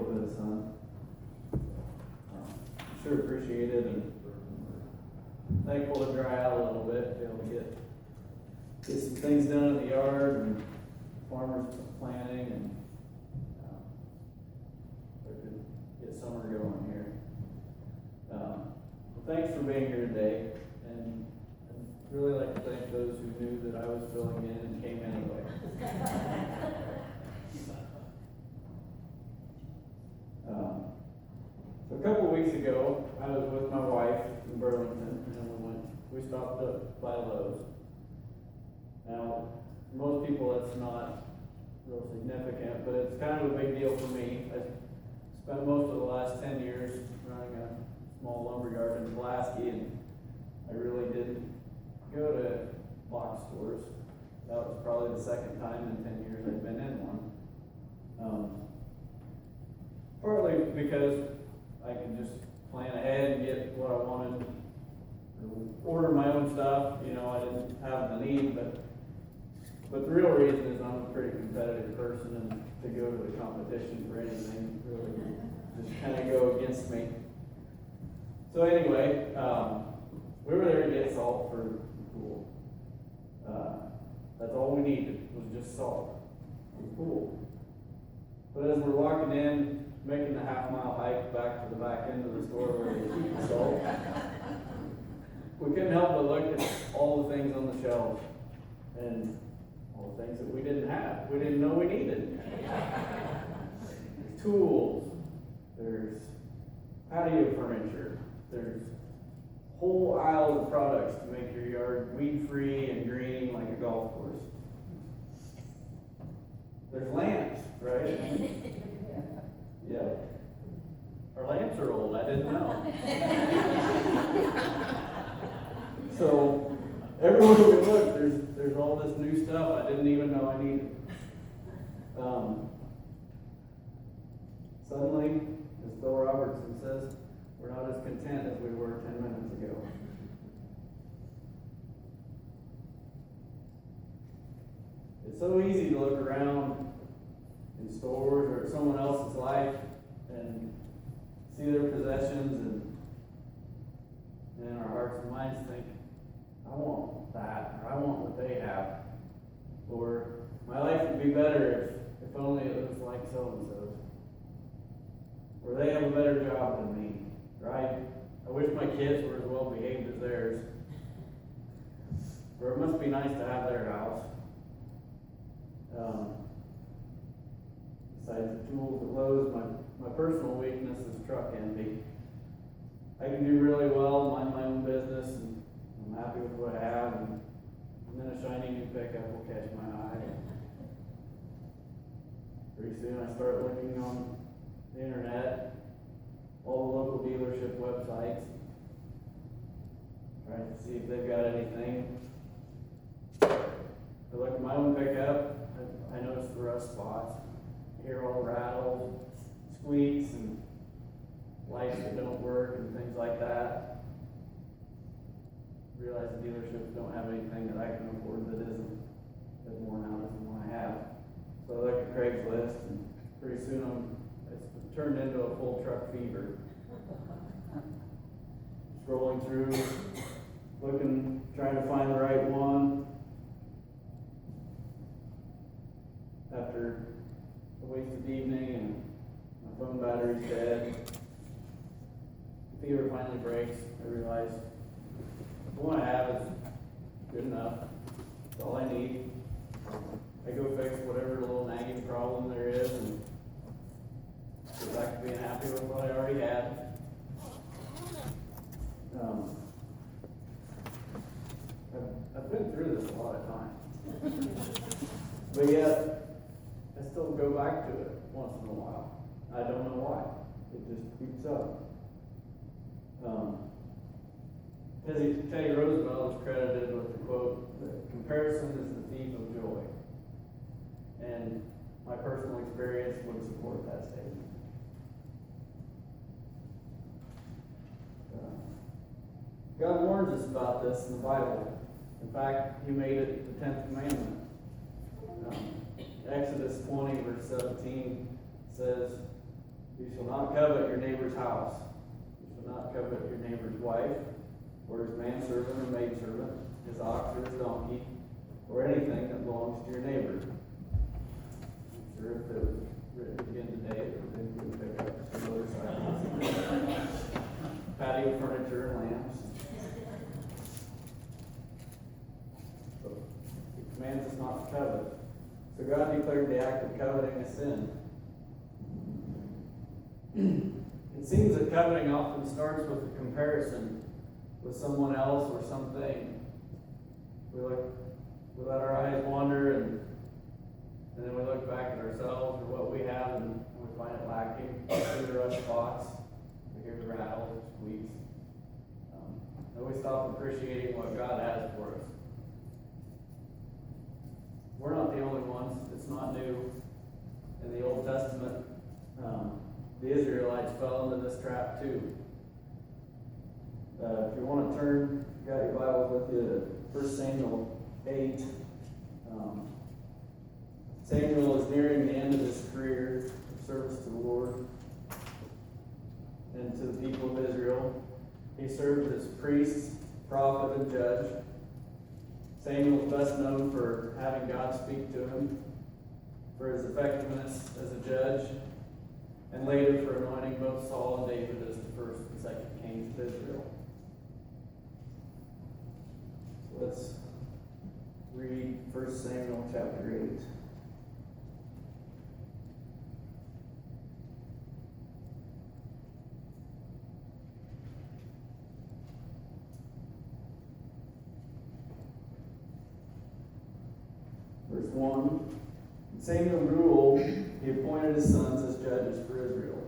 little bit of sun. Sure appreciate it, and thankful to dry out a little bit, be able to get some things done in the yard, and farmers planting, and we could get summer going here. Well, thanks for being here today, and I'd really like to thank those who knew that I was filling in and came anyway. So a couple of weeks ago, I was with my wife in Burlington, and we stopped up by Lowe's. Now, for most people that's not real significant, but it's kind of a big deal for me. I spent most of the last 10 years running a small lumber yard in Pulaski, and I really didn't go to box stores. That was probably the second time in 10 years I'd been in one. Partly because I could just plan ahead and get what I wanted, order my own stuff, I didn't have the need, but the real reason is I'm a pretty competitive person, and to go to the competition for anything really just kind of go against me. So anyway, we were there to get salt for the pool. That's all we needed, was just salt for the pool. But as we're walking in, making the half-mile hike back to the back end of the store where they keep the salt, we couldn't help but look at all the things on the shelves, and all the things that we didn't have, we didn't know we needed. There's tools, there's patio furniture, there's whole aisle of products to make your yard weed-free and green like a golf course. There's lamps, right? Yeah. Our lamps are old, I didn't know. So, everywhere we look, there's all this new stuff I didn't even know I needed. Suddenly, as Bill Robertson says, we're not as content as we were 10 minutes ago. It's so easy to look around in stores or at someone else's life and see their possessions, and in our hearts and minds think, I want that, or I want what they have, or my life would be better if only it was like so-and-so's, or they have a better job than me, right? I wish my kids were as well behaved as theirs, or it must be nice to have their house. Besides the tools at Lowe's, my personal weakness is truck envy. I can do really well, mind my own business, and I'm happy with what I have, and then a shiny new pickup will catch my eye. Pretty soon I start looking on the internet, all the local dealership websites, trying to see if they've got anything. I look at my own pickup, I notice the rust spots. I hear all the rattles, squeaks, and lights that don't work, and things like that. Realize the dealerships don't have anything that I can afford that isn't as worn out as the one I have. So I look at Craigslist, and pretty soon it's turned into a full truck fever. Scrolling through, looking, trying to find the right one. After a wasted evening and my phone battery's dead, the fever finally breaks. I realize the one I have is good enough. It's all I need. I go fix whatever little nagging problem there is, and get back to being happy with what I already had. I've been through this a lot of times, but yet I still go back to it once in a while. I don't know why. It just creeps up. Teddy Roosevelt is credited with the quote, that comparison is the thief of joy. And my personal experience would support that statement. God warns us about this in the Bible. In fact, He made it the 10th commandment. Exodus 20, verse 17 says, You shall not covet your neighbor's house. You shall not covet your neighbor's wife, or his manservant or maidservant, his ox or his donkey, or anything that belongs to your neighbor. I'm sure if it was written again today, it would have been pick up some other side. Patio furniture and lamps. So he commands us not to covet. So God declared the act of coveting a sin. It seems that coveting often starts with a comparison with someone else or something. We let our eyes wander, and then we look back at ourselves or what we have, and we find it lacking. We see the rust spots, we hear the rattles or squeaks. And we stop appreciating what God has for us. We're not the only ones. It's not new. In the Old Testament, the Israelites fell into this trap too. If you want to turn, you got your Bibles with you, 1 Samuel 8. Samuel is nearing the end of his career of service to the Lord and to the people of Israel. He served as priest, prophet, and judge. Samuel is best known for having God speak to him, for his effectiveness as a judge, and later for anointing both Saul and David as the first and second kings of Israel. So let's read 1 Samuel chapter 8. Verse 1. When Samuel grew old, he appointed his sons as judges for Israel.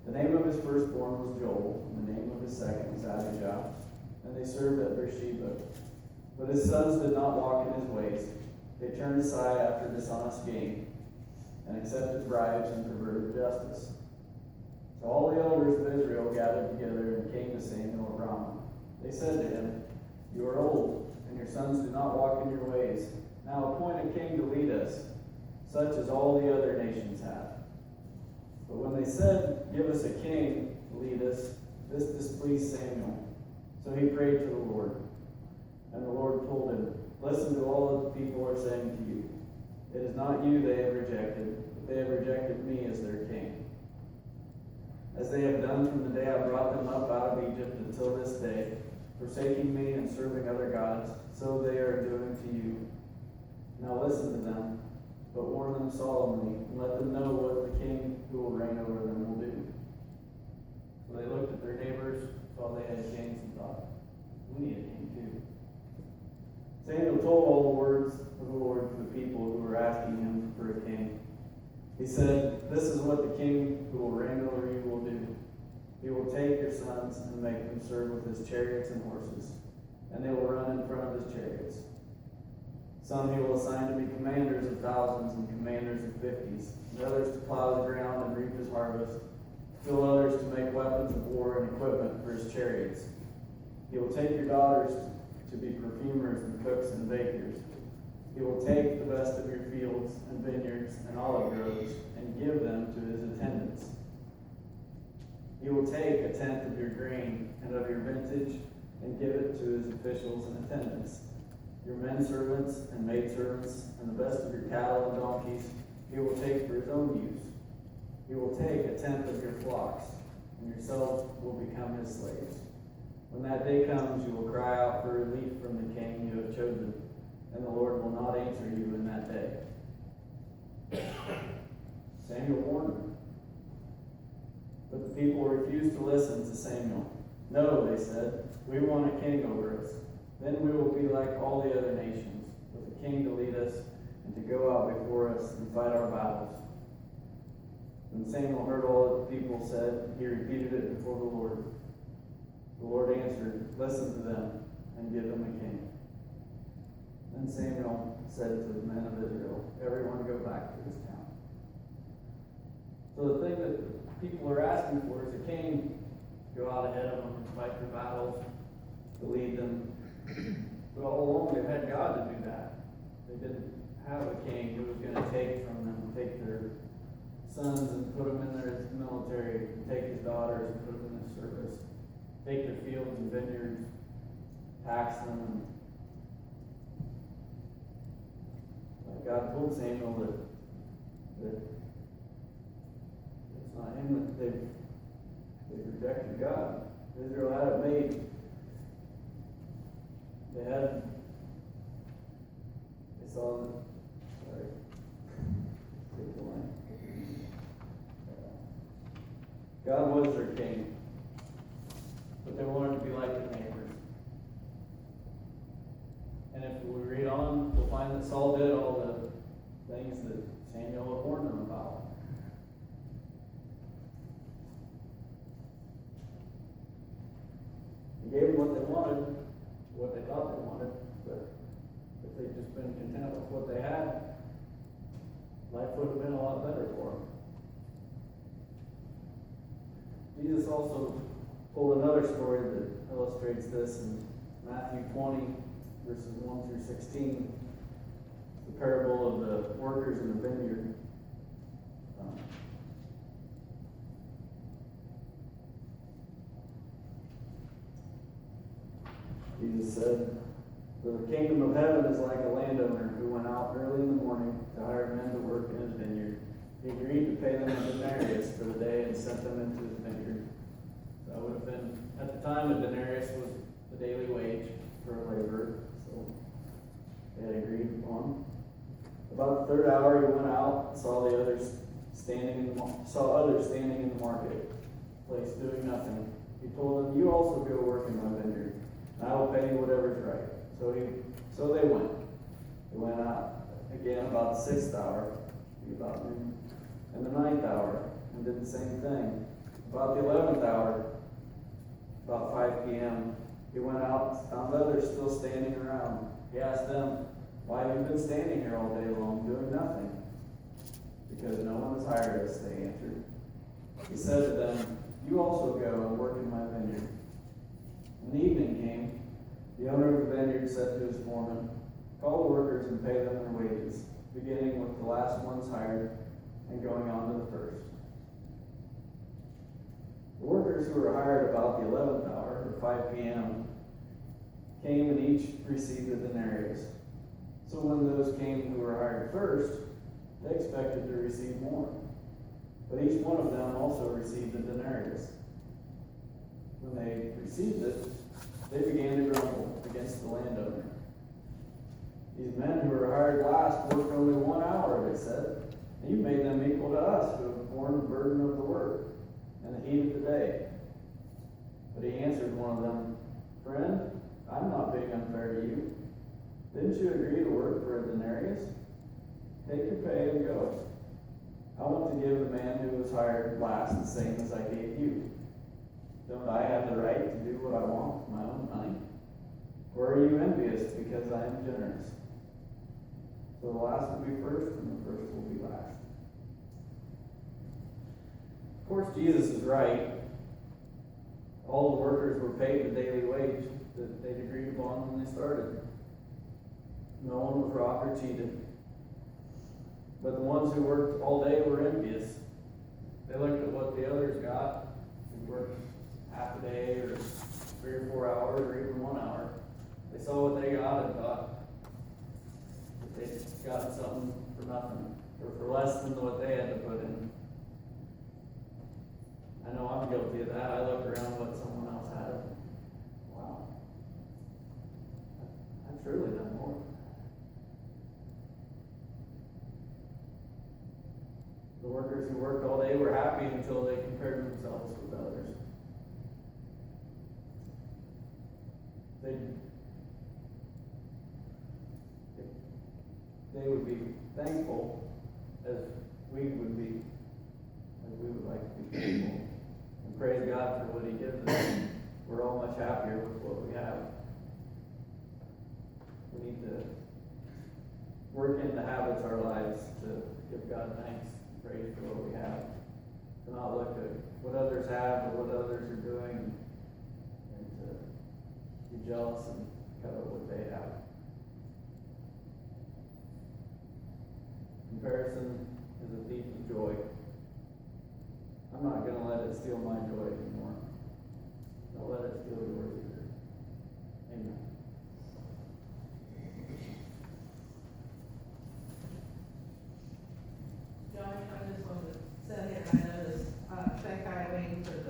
The name of his firstborn was Joel, and the name of his second was Abijah, and they served at Beersheba. But his sons did not walk in his ways. They turned aside after dishonest gain, and accepted bribes and perverted justice. So all the elders of Israel gathered together and came to Samuel at Ramah. They said to him, "You are old, and your sons do not walk in your ways. Now appoint a king to lead us, such as all the other nations have." But when they said, "Give us a king to lead us," this displeased Samuel. So he prayed to the Lord. And the Lord told him, "Listen to all that the people are saying to you. It is not you they have rejected, but they have rejected me as their king. As they have done from the day I brought them up out of Egypt until this day, forsaking me and serving other gods, so they are doing to you. Now listen to them, but warn them solemnly, and let them know what the king who will reign over them will do." So they looked at their neighbors, saw they had kings, and thought, "We need a king too." Samuel told all the words of the Lord to the people who were asking him for a king. He said, "This is what the king who will reign over you will do. He will take your sons and make them serve with his chariots and horses, and they will run in front of his chariots. Some he will assign to be commanders of thousands and commanders of 50s, and others to plow the ground and reap his harvest, still others to make weapons of war and equipment for his chariots. He will take your daughters to be perfumers and cooks and bakers. He will take the best of your fields and vineyards and olive groves and give them to his attendants. He will take a tenth of your grain and of your vintage and give it to his officials and attendants. Your men servants and maidservants and the best of your cattle and donkeys he will take for his own use. He will take a tenth of your flocks, and yourselves will become his slaves. When that day comes, you will cry out for relief from the king you have chosen, and the Lord will not answer you in that day." Samuel warned them. But the people refused to listen to Samuel. "No," they said, "we want a king over us. Then we will be like all the other nations, with a king to lead us and to go out before us and fight our battles." When Samuel heard all that the people said, he repeated it before the Lord. The Lord answered, "Listen to them and give them a king." Then Samuel said to the men of Israel, "Everyone go back to his town." So the thing that people are asking for is a king to go out ahead of them and fight their battles, to lead them. But all along they've had God to do that. They didn't have a king who was going to take from them, take their sons and put them in their military, take his daughters and put them in their service, take their fields and vineyards, tax them. Like God told Samuel that it's not him that they've rejected God. Israel had it made. They saw the, sorry, take the line. God was their king, but they wanted to be like their neighbors. And if we read on, we'll find that Saul did all the things that Samuel had warned them about. He gave them what they wanted, what they thought they wanted, but if they'd just been content with what they had, life would have been a lot better for them. Jesus also told another story that illustrates this in Matthew 20, verses 1 through 16, the parable of the workers in the vineyard. Jesus said, "For the kingdom of heaven is like a landowner who went out early in the morning to hire men to work in his vineyard. He agreed to pay them a denarius for the day and sent them into his vineyard." That would have been, at the time, a denarius was the daily wage for a laborer, so they had agreed upon. About the third hour, he went out and saw others standing in the marketplace doing nothing. He told them, "You also go work in my vineyard, and I will pay you whatever is right." So they went. They went out again about the 6th hour, about noon, and the 9th hour, and did the same thing. About the 11th hour, about 5 p.m., he went out and found others still standing around. He asked them, "Why have you been standing here all day long doing nothing?" "Because no one has hired us," they answered. He said to them, "You also go and work in my vineyard." When the evening came, the owner of the vineyard said to his foreman, "Call the workers and pay them their wages, beginning with the last ones hired and going on to the first." The workers who were hired about the 11th hour, or 5 p.m., came and each received a denarius. So when those came who were hired first, they expected to receive more. But each one of them also received a denarius. When they received it, they began to grumble against the landowner. "These men who were hired last worked only 1 hour," they said, "and you made them equal to us who have borne the burden of the work and the heat of the day." But he answered one of them, "Friend, I'm not being unfair to you. Didn't you agree to work for a denarius? Take your pay and go. I want to give the man who was hired last the same as I gave you. Don't I have the right to do what I want with my own money? Or are you envious because I am generous?" So the last will be first, and the first will be last. Of course, Jesus is right. All the workers were paid the daily wage that they'd agreed upon when they started. No one was robbed or cheated. But the ones who worked all day were envious. They looked at what the others got, who worked half a day or 3 or 4 hours or even 1 hour. They saw what they got and thought that they got something for nothing, or for less than what they had to put in. I know I'm guilty of that. I look around what someone else had. Wow. I've surely done more. The workers who worked all day were happy until they compared themselves with others. They would be thankful as we would like to be thankful. And praise God for what He gives us. We're all much happier with what we have. We need to work into habits our lives to give God thanks and praise for what we have. To not look at what others have or what others are doing and to be jealous and covet what they have. Comparison is a thief of joy. I'm not gonna let it steal my joy anymore. Don't let it steal yours either. Amen. Josh, I just wanted to say here, I noticed, Becky, I waiting for the